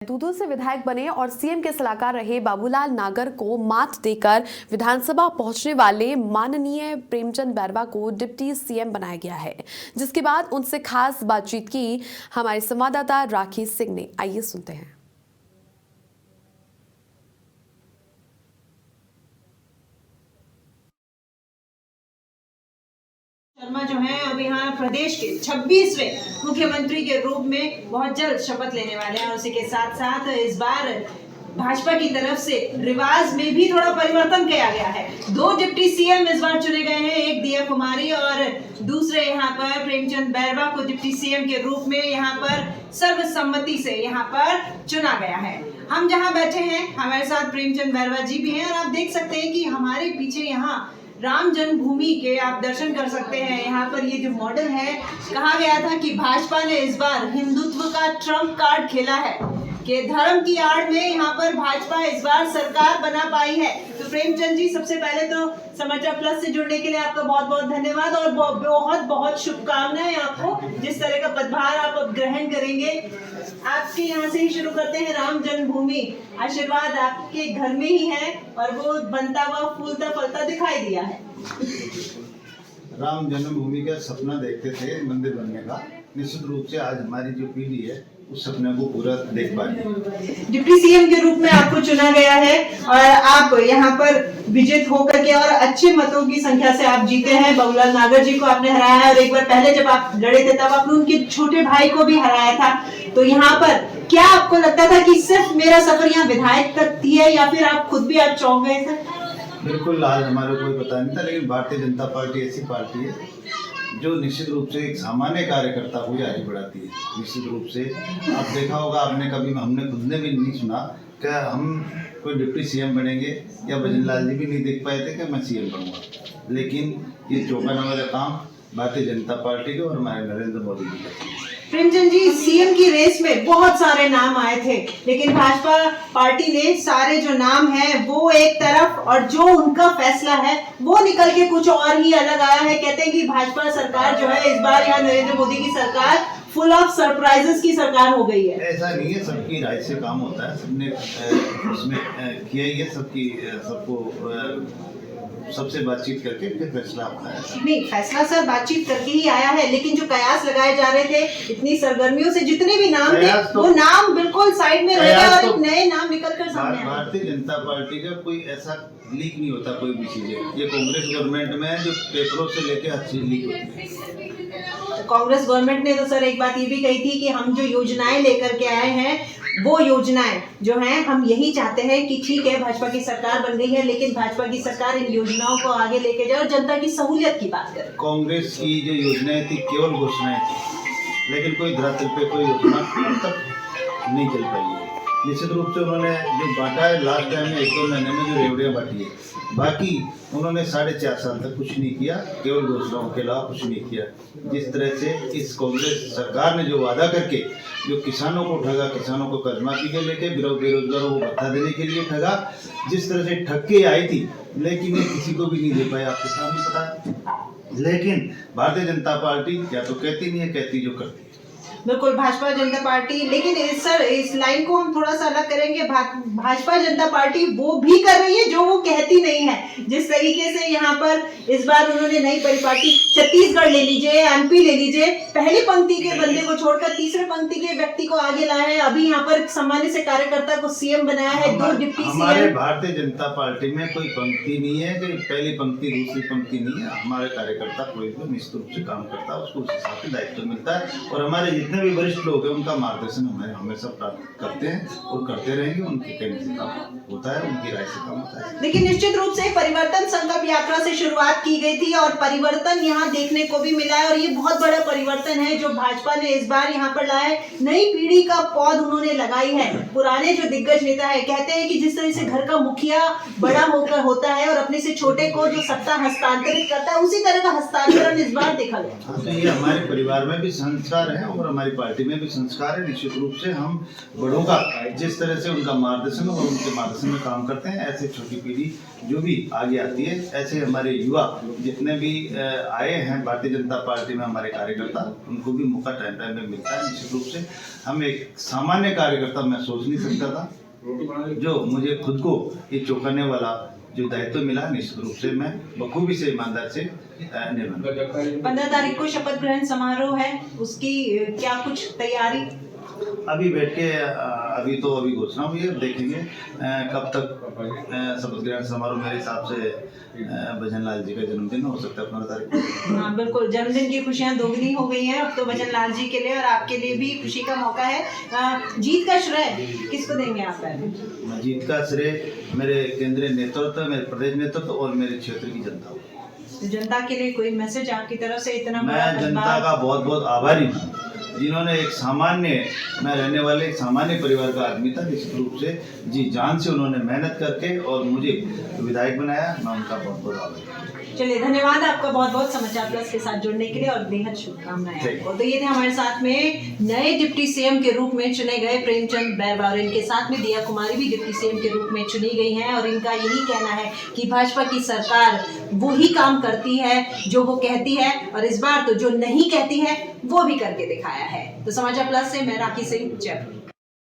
दूदू से विधायक बने और सीएम के सलाहकार रहे बाबूलाल नागर को मात देकर विधानसभा पहुंचने वाले माननीय प्रेमचंद बैरवा को डिप्टी सीएम बनाया गया है, जिसके बाद उनसे खास बातचीत की हमारे संवाददाता राखी सिंह ने। आइए सुनते हैं। शर्मा जो है अब यहाँ प्रदेश के 26वें मुख्यमंत्री के रूप में बहुत जल्द शपथ लेने वाले हैं। उसी के साथ साथ इस बार भाजपा की तरफ से रिवाज में भी थोड़ा परिवर्तन किया गया है। 2 डिप्टी सीएम इस बार चुने गए हैं, एक दिया कुमारी और दूसरे यहाँ पर प्रेमचंद बैरवा को डिप्टी सीएम के रूप में यहाँ पर सर्वसम्मति से यहाँ पर चुना गया है। हम जहाँ बैठे हैं हमारे साथ प्रेमचंद बैरवा जी भी हैं और आप देख सकते हैं कि हमारे पीछे यहाँ राम जन्मभूमि के आप दर्शन कर सकते हैं। यहाँ पर ये जो मॉडल है, कहा गया था कि भाजपा ने इस बार हिंदुत्व का ट्रम्प कार्ड खेला है कि धर्म की आड़ में यहाँ पर भाजपा इस बार सरकार बना पाई है। तो प्रेमचंद जी, सबसे पहले तो समाचार प्लस से जुड़ने के लिए आपका बहुत बहुत धन्यवाद और बहुत बहुत शुभकामनाएं आपको, जिस तरह का पदभार आप अब ग्रहण करेंगे। आपके यहाँ से ही शुरू करते हैं। राम जन्मभूमि आशीर्वाद आपके घर में ही है और वो बनता हुआ फूलता फलता दिखाई दिया है। राम जन्मभूमि का सपना देखते थे मंदिर बनने का, निश्चित रूप से आज हमारी जो पीढ़ी है उस सपने को पूरा देख पा रही है। डिप्टी सीएम के रूप में आपको चुना गया है और आप यहाँ पर विजित होकर के और अच्छे मतों की संख्या से आप जीते हैं। बाबूलाल नागर जी को आपने हराया है और एक बार पहले जब आप लड़े थे तब आपने उनके छोटे भाई को भी हराया था। तो यहाँ पर क्या आपको लगता था कि सिर्फ मेरा सफर यहाँ विधायक तक थी है या फिर आप खुद भी आज चौंक गए थे? बिल्कुल, आज हमारे कोई पता नहीं था, लेकिन भारतीय जनता पार्टी ऐसी पार्टी है जो निश्चित रूप से एक सामान्य कार्यकर्ता को आगे बढ़ाती है। निश्चित रूप से आप देखा होगा, आपने कभी हमने खुद ने भी नहीं सुना क्या हम कोई डिप्टी सीएम बनेंगे, या भजनलाल जी भी नहीं देख पाए थे कि मैं सीएम बनूंगा। लेकिन ये चौंकाने वाला काम भारतीय जनता पार्टी के और हमारे नरेंद्र मोदी जी का। प्रेमचंद जी, सीएम की रेस में बहुत सारे नाम आए थे, लेकिन भाजपा पार्टी ने सारे जो नाम हैं वो एक तरफ और जो उनका फैसला है वो निकल के कुछ और ही अलग आया है। कहते हैं कि भाजपा सरकार जो है इस बार यहाँ नरेंद्र मोदी की सरकार फुल ऑफ सरप्राइजेस की सरकार हो गई है। ऐसा नहीं है, सबकी राय से काम होता है। सबने उसमें किया ही है, सबको सबसे बातचीत करके फिर फैसला आता है। नहीं, फैसला सर बातचीत करके ही आया है, लेकिन जो कयास लगाए जा रहे थे इतनी सरगर्मियों से, जितने भी नाम थे वो नाम बिल्कुल साइड में रह गए और एक नए नाम निकल कर सामने आए। भारतीय जनता पार्टी का कोई ऐसा लीक नहीं होता कोई भी चीजें। ये कांग्रेस गवर्नमेंट में है जो पेपरों से लेके हर चीज लीक होती है। कांग्रेस गवर्नमेंट ने तो सर एक बात ये भी कही थी कि हम जो योजनाएं लेकर के आए हैं वो योजनाएं जो हैं हम यही चाहते हैं कि ठीक है भाजपा की सरकार बन गई है, लेकिन भाजपा की सरकार इन योजनाओं को आगे लेके जाए और जनता की सहूलियत की बात करे। कांग्रेस की जो योजनाएं थी केवल घोषणाएं थी, लेकिन कोई धरातल पे कोई योजना अब तक नहीं चल पाई है। निश्चित रूप से उन्होंने जो बांटा है लास्ट टाइम में 1-2 महीने में जो रेवड़ियाँ बांटी है, बाकी उन्होंने 4.5 साल तक कुछ नहीं किया, केवल घोषणाओं के अलावा कुछ नहीं किया। जिस तरह से इस कांग्रेस सरकार ने जो वादा करके जो किसानों को ठगा, किसानों को कर्जमाफी के लेके बेरोजगारों को भत्ता देने के लिए ठगा, जिस तरह से ठग के आई थी, लेकिन ये किसी को भी नहीं दे पाया, आपके सामने पता है। लेकिन भारतीय जनता पार्टी या तो कहती नहीं है, कहती जो करती है। बिल्कुल, भाजपा जनता पार्टी, लेकिन सर इस लाइन को हम थोड़ा सा अलग करेंगे। भाजपा जनता पार्टी वो भी कर रही है जो वो कहती नहीं है। जिस तरीके से यहाँ पर इस बार उन्होंने नई परिपाटी, छत्तीसगढ़ ले लीजिए, एमपी ले लीजिए, पहली पंक्ति के बंदे को छोड़कर तीसरे पंक्ति के व्यक्ति को आगे लाया है। अभी यहाँ पर सामान्य से कार्यकर्ता को सीएम बनाया है, 2 डिप्टी सीएम। हमारे भारतीय जनता पार्टी में कोई पंक्ति नहीं है कि पहली पंक्ति दूसरी पंक्ति नहीं है। हमारे कार्यकर्ता कोई भी निश्चित रूप से काम करता है, उसको उस हिसाब से दायित्व मिलता है और हमारे जितने भी वरिष्ठ लोग हैं उनका मार्गदर्शन हमें हमेशा प्राप्त करते हैं और करते रहेंगे। उनके कहने से काम होता है, उनकी राय से काम होता है। लेकिन निश्चित रूप से परिवर्तन संकल्प यात्रा से शुरुआत की गई थी और परिवर्तन यहाँ देखने को भी मिला है और ये बहुत बड़ा परिवर्तन है जो भाजपा ने इस बार यहाँ पर लाया है। नई पीढ़ी का पौध उन्होंने लगाई है। पुराने जो दिग्गज नेता है कहते हैं कि जिस तरह से घर का मुखिया बड़ा होकर होता है और अपने से छोटे को जो सत्ता हस्तांतरित करता है, उसी तरह का हस्तांतरण इस बार देखा गया। तो ये हमारे परिवार में भी संस्कार है और हमारी पार्टी में भी संस्कार है। निश्चित रूप से हम बड़ों का जिस तरह से उनका मार्गदर्शन और उनके मार्गदर्शन में काम करते हैं, ऐसे छोटी पीढ़ी जो भी आगे आती है, ऐसे हमारे युवा जितने भी आए हैं भारतीय जनता पार्टी में, हमारे कार्यकर्ता, उनको भी मौका टाइम टाइम में मिलता है। निश्चित रूप से हम एक सामान्य कार्यकर्ता मैं सोच नहीं सकता था, जो मुझे खुद को ये चौंकाने वाला जो दायित्व मिला, निश्चित रूप से मैं बखूबी से ईमानदार से निर्वहन। 15 तारीख को शपथ ग्रहण समारोह है, उसकी क्या कुछ तैयारी? अभी बैठ के अभी घोषणा हुई है, देखेंगे कब तक शपथ ग्रहण समारोह। मेरे हिसाब से भजन लाल जी का जन्मदिन हो सकता है 15 तारीख को। हाँ बिल्कुल, जन्मदिन की खुशियां दोगुनी हो गई हैं अब तो भजन लाल जी के लिए, और आपके लिए भी खुशी का मौका है। जीत का श्रेय किसको देंगे आप? जीत का श्रेय मेरे केंद्रीय नेतृत्व, मेरे प्रदेश नेतृत्व और मेरे क्षेत्र की जनता को। जनता के लिए कोई मैसेज आपकी तरफ से? इतना मैं जनता का बहुत बहुत आभारी हूँ, जिन्होंने एक सामान्य, मैं रहने वाले एक सामान्य परिवार का आदमी था, निश्चित रूप से जी जान से उन्होंने मेहनत करके और मुझे विधायक बनाया। मैं उनका बहुत बहुत आभारी हूँ। चलिए, धन्यवाद आपका बहुत बहुत समाचार प्लस के साथ जुड़ने के लिए और बेहद शुभकामनाएं आपको। तो ये थे हमारे साथ में नए डिप्टी सीएम के रूप में चुने गए प्रेमचंद बैरवा, और इनके साथ में दिया कुमारी भी डिप्टी सीएम के रूप में चुनी गई हैं, और इनका यही कहना है कि भाजपा की सरकार वो ही काम करती है जो वो कहती है, और इस बार तो जो नहीं कहती है वो भी करके दिखाया है। तो समाचार प्लस से मैं राखी सिंह, जयपुर।